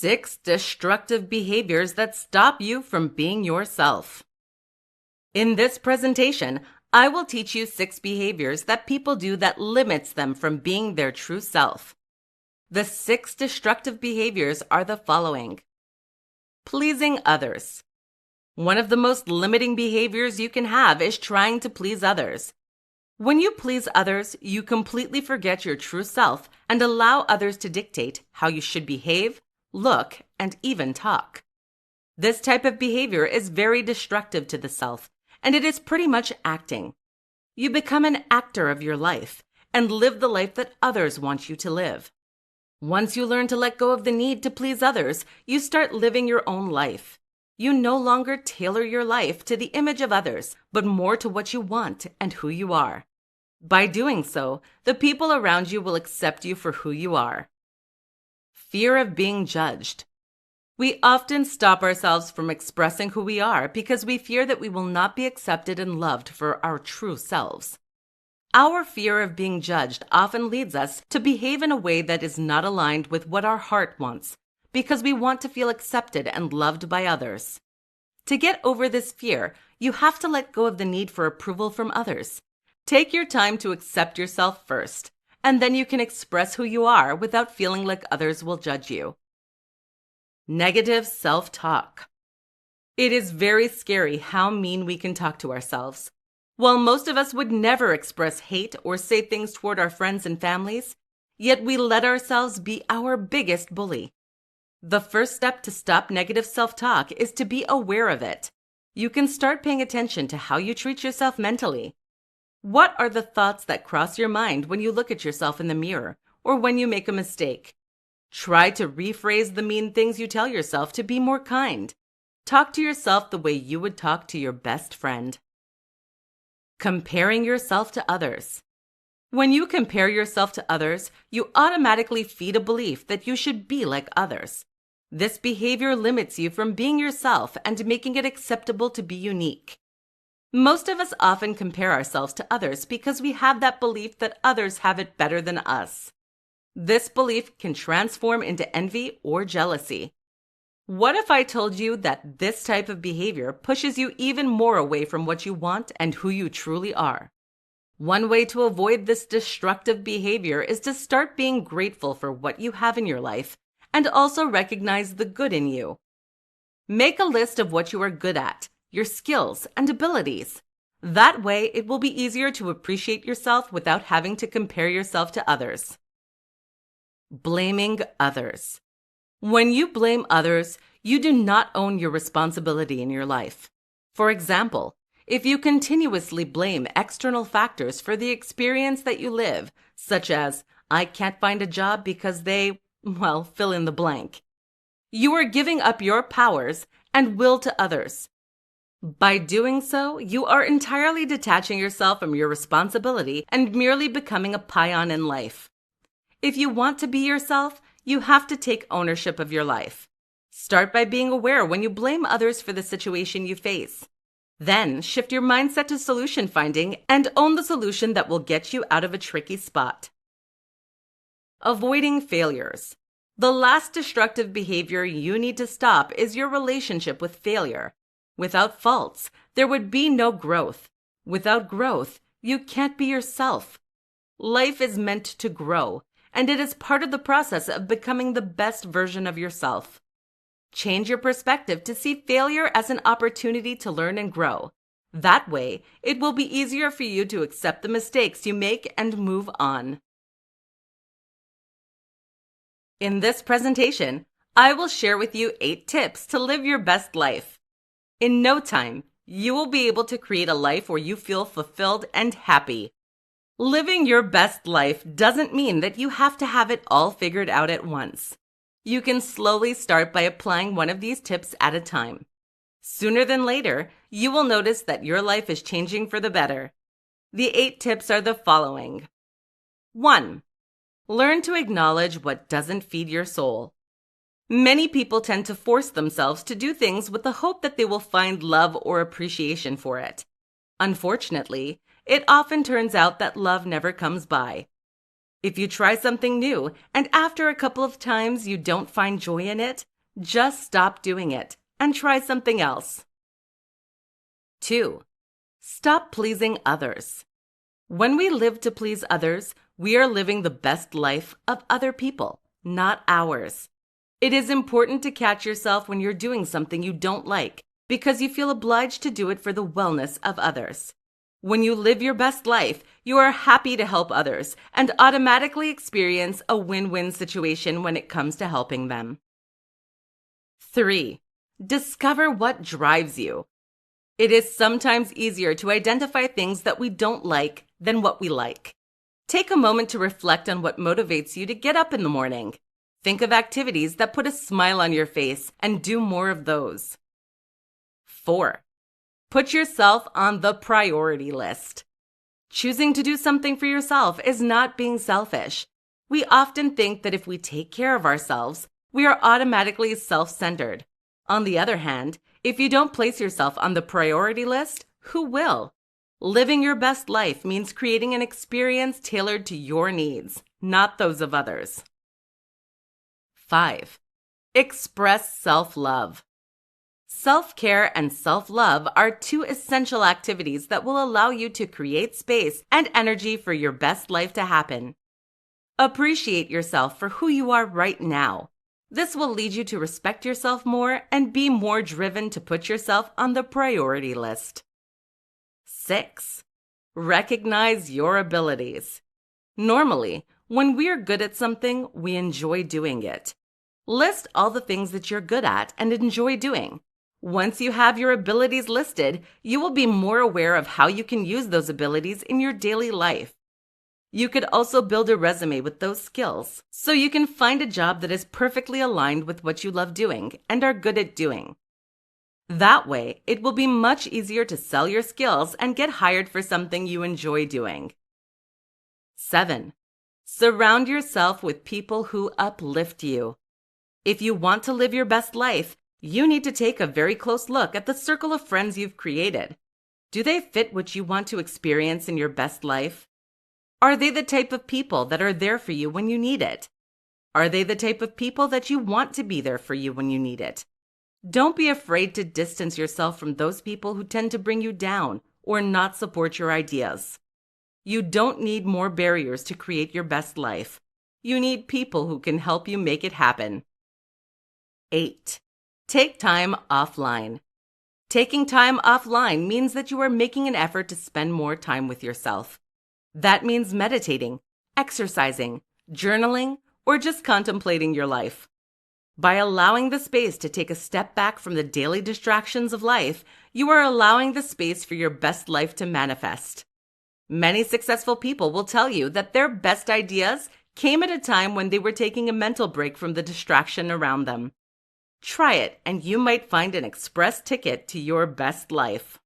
6 destructive behaviors that stop you from being yourself. In this presentation, I will teach you 6 behaviors that people do that limits them from being their true self. The 6 destructive behaviors are the following. Pleasing others. One of the most limiting behaviors you can have is trying to please others. When you please others, you completely forget your true self and allow others to dictate how you should behave, look, and even talk. This type of behavior is very destructive to the self, and it is pretty much acting. You become an actor of your life and live the life that others want you to live. Once you learn to let go of the need to please others, you start living your own life. You no longer tailor your life to the image of others, but more to what you want and who you are. By doing so, the people around you will accept you for who you are. Fear of being judged. We often stop ourselves from expressing who we are because we fear that we will not be accepted and loved for our true selves. Our fear of being judged often leads us to behave in a way that is not aligned with what our heart wants, because we want to feel accepted and loved by others. To get over this fear, you have to let go of the need for approval from others. Take your time to accept yourself first, and then you can express who you are without feeling like others will judge you. Negative self-talk. It is very scary how mean we can talk to ourselves. While most of us would never express hate or say things toward our friends and families, yet we let ourselves be our biggest bully. The first step to stop negative self-talk is to be aware of it. You can start paying attention to how you treat yourself mentally. What are the thoughts that cross your mind when you look at yourself in the mirror or when you make a mistake? Try to rephrase the mean things you tell yourself to be more kind. Talk to yourself the way you would talk to your best friend. Comparing yourself to others. When you compare yourself to others, you automatically feed a belief that you should be like others. This behavior limits you from being yourself and making it acceptable to be unique. Most of us often compare ourselves to others because we have that belief that others have it better than us. This belief can transform into envy or jealousy. What if I told you that this type of behavior pushes you even more away from what you want and who you truly are? One way to avoid this destructive behavior is to start being grateful for what you have in your life and also recognize the good in you. Make a list of what you are good at, your skills and abilities. That way, it will be easier to appreciate yourself without having to compare yourself to others. Blaming others. When you blame others, you do not own your responsibility in your life. For example, if you continuously blame external factors for the experience that you live, such as, I can't find a job because they, fill in the blank, you are giving up your powers and will to others. By doing so, you are entirely detaching yourself from your responsibility and merely becoming a peon in life. If you want to be yourself, you have to take ownership of your life. Start by being aware when you blame others for the situation you face. Then shift your mindset to solution finding and own the solution that will get you out of a tricky spot. Avoiding failures. The last destructive behavior you need to stop is your relationship with failure. Without faults, there would be no growth. Without growth, you can't be yourself. Life is meant to grow, and it is part of the process of becoming the best version of yourself. Change your perspective to see failure as an opportunity to learn and grow. That way, it will be easier for you to accept the mistakes you make and move on. In this presentation, I will share with you 8 tips to live your best life. In no time, you will be able to create a life where you feel fulfilled and happy. Living your best life doesn't mean that you have to have it all figured out at once. You can slowly start by applying one of these tips at a time. Sooner than later, you will notice that your life is changing for the better. The 8 tips are the following. 1. Learn to acknowledge what doesn't feed your soul. Many people tend to force themselves to do things with the hope that they will find love or appreciation for it. Unfortunately, it often turns out that love never comes by. If you try something new and after a couple of times you don't find joy in it, Just stop doing it and try something else. 2. Stop pleasing others. When we live to please others, we are living the best life of other people, not ours. It is important to catch yourself when you're doing something you don't like because you feel obliged to do it for the wellness of others. When you live your best life, you are happy to help others and automatically experience a win-win situation when it comes to helping them. 3. Discover what drives you. It is sometimes easier to identify things that we don't like than what we like. Take a moment to reflect on what motivates you to get up in the morning. Think of activities that put a smile on your face and do more of those. 4. Put yourself on the priority list. Choosing to do something for yourself is not being selfish. We often think that if we take care of ourselves, we are automatically self-centered. On the other hand, if you don't place yourself on the priority list, who will? Living your best life means creating an experience tailored to your needs, not those of others. 5. Express self-love. Self-care and self-love are two essential activities that will allow you to create space and energy for your best life to happen. Appreciate yourself for who you are right now. This will lead you to respect yourself more and be more driven to put yourself on the priority list. 6. Recognize your abilities. Normally, when we are good at something, we enjoy doing it. List all the things that you're good at and enjoy doing. Once you have your abilities listed, you will be more aware of how you can use those abilities in your daily life. You could also build a resume with those skills, so you can find a job that is perfectly aligned with what you love doing and are good at doing. That way, it will be much easier to sell your skills and get hired for something you enjoy doing. 7. Surround yourself with people who uplift you. If you want to live your best life, you need to take a very close look at the circle of friends you've created. Do they fit what you want to experience in your best life? Are they the type of people that are there for you when you need it? Are they the type of people that you want to be there for you when you need it? Don't be afraid to distance yourself from those people who tend to bring you down or not support your ideas. You don't need more barriers to create your best life. You need people who can help you make it happen. 8. Take time offline. Taking time offline means that you are making an effort to spend more time with yourself. That means meditating, exercising, journaling, or just contemplating your life. By allowing the space to take a step back from the daily distractions of life, you are allowing the space for your best life to manifest. Many successful people will tell you that their best ideas came at a time when they were taking a mental break from the distraction around them. Try it, and you might find an express ticket to your best life.